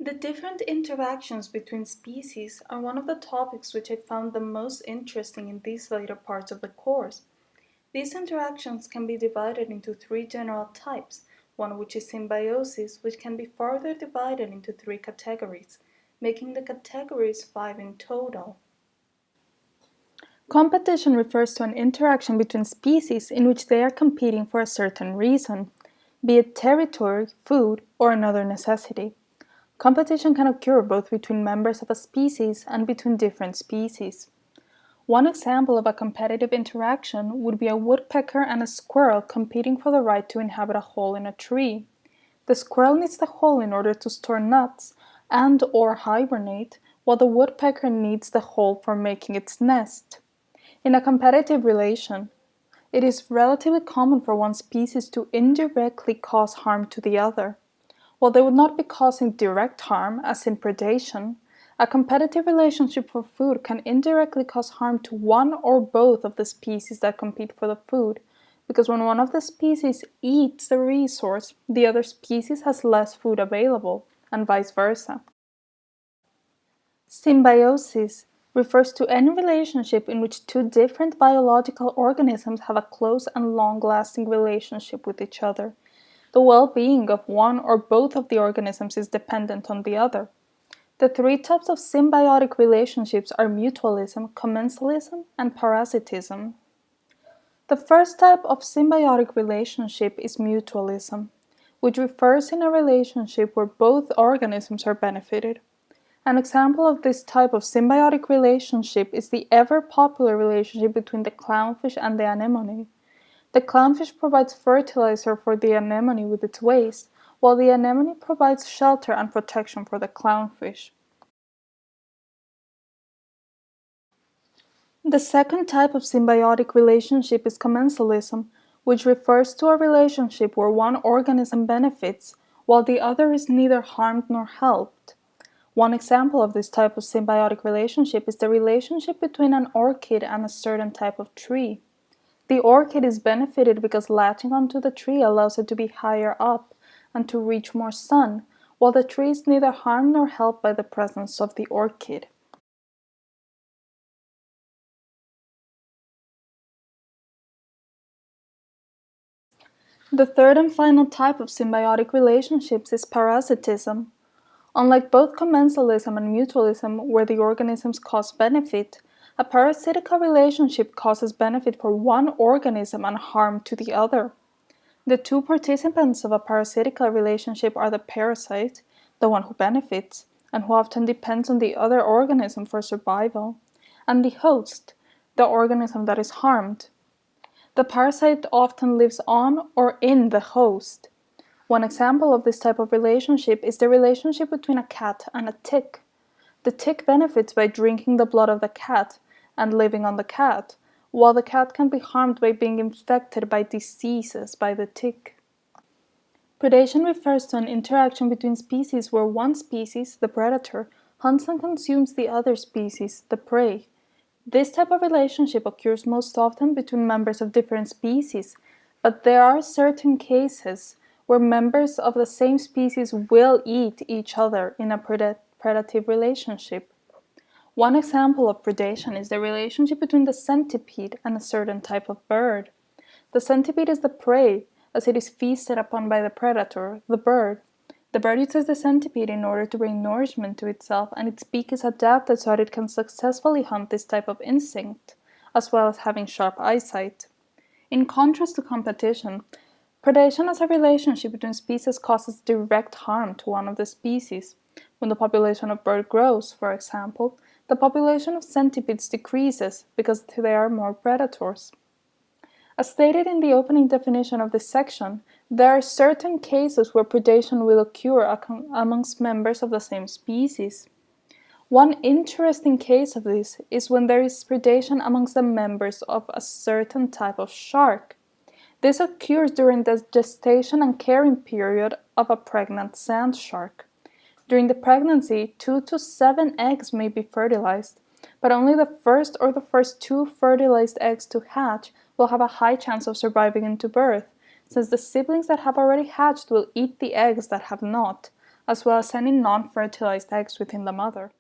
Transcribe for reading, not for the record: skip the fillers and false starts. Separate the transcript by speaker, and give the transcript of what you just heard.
Speaker 1: The different interactions between species are one of the topics which I found the most interesting in these later parts of the course. These interactions can be divided into three general types, one which is symbiosis, which can be further divided into three categories, making the categories 5 in total. Competition refers to an interaction between species in which they are competing for a certain reason, be it territory, food, or another necessity. Competition can occur both between members of a species and between different species. One example of a competitive interaction would be a woodpecker and a squirrel competing for the right to inhabit a hole in a tree. The squirrel needs the hole in order to store nuts and/or hibernate, while the woodpecker needs the hole for making its nest. In a competitive relation, it is relatively common for one species to indirectly cause harm to the other. While they would not be causing direct harm, as in predation, a competitive relationship for food can indirectly cause harm to one or both of the species that compete for the food, because when one of the species eats the resource, the other species has less food available, and vice versa. Symbiosis refers to any relationship in which two different biological organisms have a close and long-lasting relationship with each other. The well-being of one or both of the organisms is dependent on the other. The three types of symbiotic relationships are mutualism, commensalism, and parasitism. The first type of symbiotic relationship is mutualism, which refers in a relationship where both organisms are benefited. An example of this type of symbiotic relationship is the ever-popular relationship between the clownfish and the anemone. The clownfish provides fertilizer for the anemone with its waste, while the anemone provides shelter and protection for the clownfish. The second type of symbiotic relationship is commensalism, which refers to a relationship where one organism benefits, while the other is neither harmed nor helped. One example of this type of symbiotic relationship is the relationship between an orchid and a certain type of tree. The orchid is benefited because latching onto the tree allows it to be higher up and to reach more sun, while the tree is neither harmed nor helped by the presence of the orchid. The third and final type of symbiotic relationships is parasitism. Unlike both commensalism and mutualism, where the organisms cause benefit, a parasitical relationship causes benefit for one organism and harm to the other. The two participants of a parasitical relationship are the parasite, the one who benefits, and who often depends on the other organism for survival, and the host, the organism that is harmed. The parasite often lives on or in the host. One example of this type of relationship is the relationship between a cat and a tick. The tick benefits by drinking the blood of the cat and living on the cat, while the cat can be harmed by being infected by diseases by the tick. Predation refers to an interaction between species where one species, the predator, hunts and consumes the other species, the prey. This type of relationship occurs most often between members of different species, but there are certain cases where members of the same species will eat each other in a predative relationship. One example of predation is the relationship between the centipede and a certain type of bird. The centipede is the prey, as it is feasted upon by the predator, the bird. The bird uses the centipede in order to bring nourishment to itself, and its beak is adapted so that it can successfully hunt this type of insect, as well as having sharp eyesight. In contrast to competition, predation as a relationship between species causes direct harm to one of the species. When the population of bird grows, for example, the population of centipedes decreases because there are more predators. As stated in the opening definition of this section, there are certain cases where predation will occur amongst members of the same species. One interesting case of this is when there is predation amongst the members of a certain type of shark. This occurs during the gestation and carrying period of a pregnant sand shark. During the pregnancy, 2 to 7 eggs may be fertilized, but only the first or the first 2 fertilized eggs to hatch will have a high chance of surviving into birth, since the siblings that have already hatched will eat the eggs that have not, as well as any non-fertilized eggs within the mother.